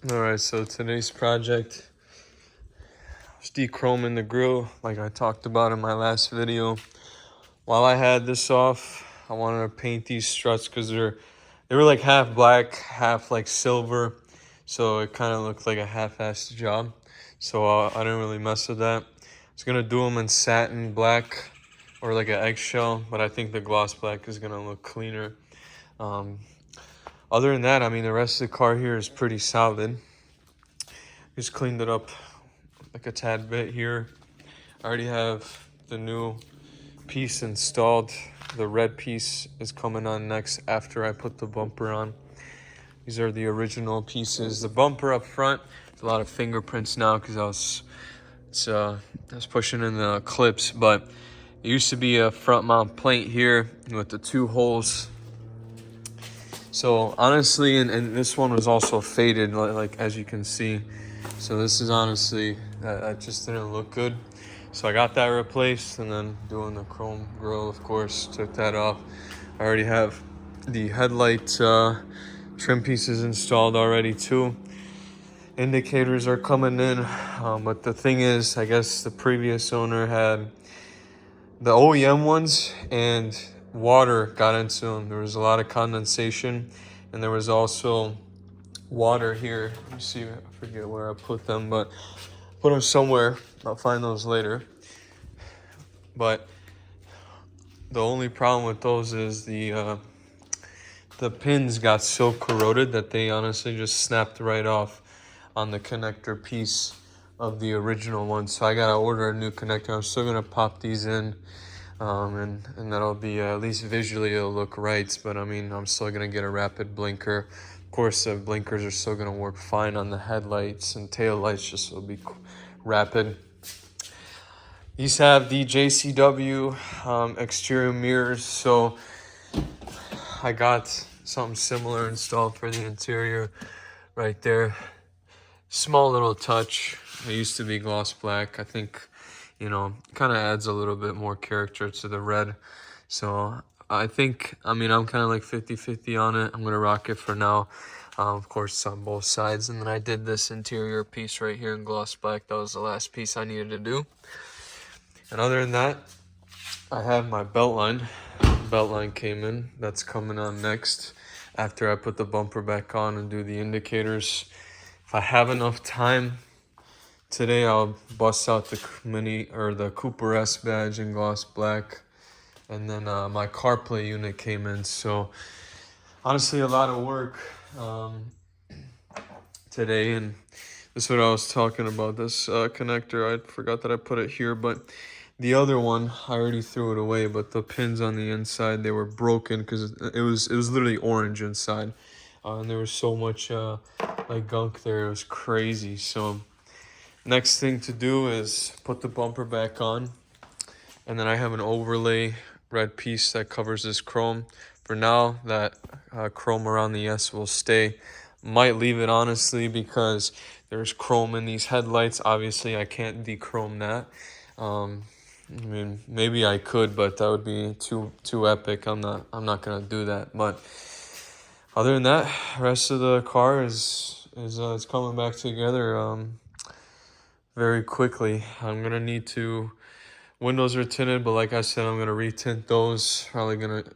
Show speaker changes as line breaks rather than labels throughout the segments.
All right, so today's project is dechroming the grill, like I talked about in my last video. While I had this off, I wanted to paint these struts because they were like half black, half like silver, so it kind of looked like a half-assed job. So I didn't really mess with that. I was gonna do them in satin black or like an eggshell, but I think the gloss black is gonna look cleaner. Um, Other than that, I mean, the rest of the car here is pretty solid. Just cleaned it up like a tad bit here. I already have the new piece installed. The red piece is coming on next after I put the bumper on. These are the original pieces. The bumper up front, there's a lot of fingerprints now because I was pushing in the clips, but it used to be a front mount plate here with the two holes. So honestly, and this one was also faded, like as you can see. So this is honestly, that just didn't look good. So I got that replaced, and then doing the chrome grille, of course, took that off. I already have the headlight trim pieces installed already too. Indicators are coming in, but the thing is, I guess the previous owner had the OEM ones and water got into them. There was a lot of condensation, and there was also water here. Let me see, I forget where I put them, but put them somewhere. I'll find those later. But the only problem with those is the pins got so corroded that they honestly just snapped right off on the connector piece of the original one. So I gotta order a new connector. I'm still gonna pop these in, and that'll be at least visually it'll look right. But I mean, I'm still gonna get a rapid blinker. Of course, the blinkers are still gonna work fine on the headlights and tail lights. Just will be rapid. These have the JCW exterior mirrors, so I got something similar installed for the interior right there. Small little touch. It used to be gloss black. I think, kind of adds a little bit more character to the red. So I think, I'm kind of like 50-50 on it. I'm going to rock it for now. Of course, it's on both sides. And then I did this interior piece right here in gloss black. That was the last piece I needed to do. And other than that, I have my belt line. Belt line came in. That's coming on next after I put the bumper back on and do the indicators. If I have enough time today, I'll bust out the Cooper S badge in gloss black. And then my CarPlay unit came in. So honestly, a lot of work today. And this is what I was talking about, this connector. I forgot that I put it here, but the other one, I already threw it away, but the pins on the inside, they were broken because it was literally orange inside. And there was so much like gunk there, it was crazy. So next thing to do is put the bumper back on. And then I have an overlay red piece that covers this chrome. For now, that chrome around the S will stay. Might leave it honestly because there's chrome in these headlights. Obviously, I can't dechrome that. Maybe I could, but that would be too epic. I'm not gonna do that. But other than that, the rest of the car is coming back together very quickly. I'm gonna need to. Windows are tinted, but like I said, I'm gonna retint those.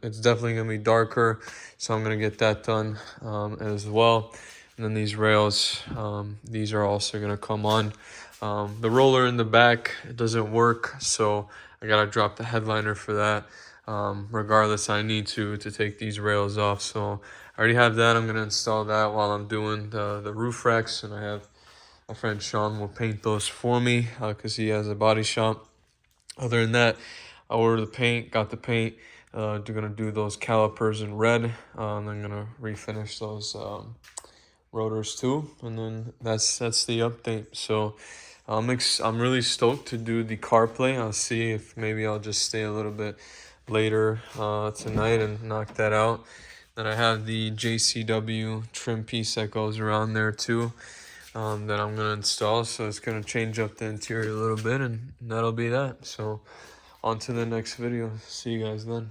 It's definitely gonna be darker, so I'm gonna get that done as well. And then these rails, these are also gonna come on. The roller in the back, it doesn't work, so I gotta drop the headliner for that. Regardless, I need to take these rails off. So I already have that. I'm gonna install that while I'm doing the roof racks, and I have my friend Sean will paint those for me because he has a body shop. Other than that, I ordered the paint, got the paint. They're gonna do those calipers in red. And I'm gonna refinish those rotors too, and then that's the update. So I'm really stoked to do the CarPlay. I'll see if maybe I'll just stay a little bit later tonight and knock that out. Then I have the JCW trim piece that goes around there too. That I'm gonna install, so it's gonna change up the interior a little bit, and that'll be that. So on to the next video. See you guys then.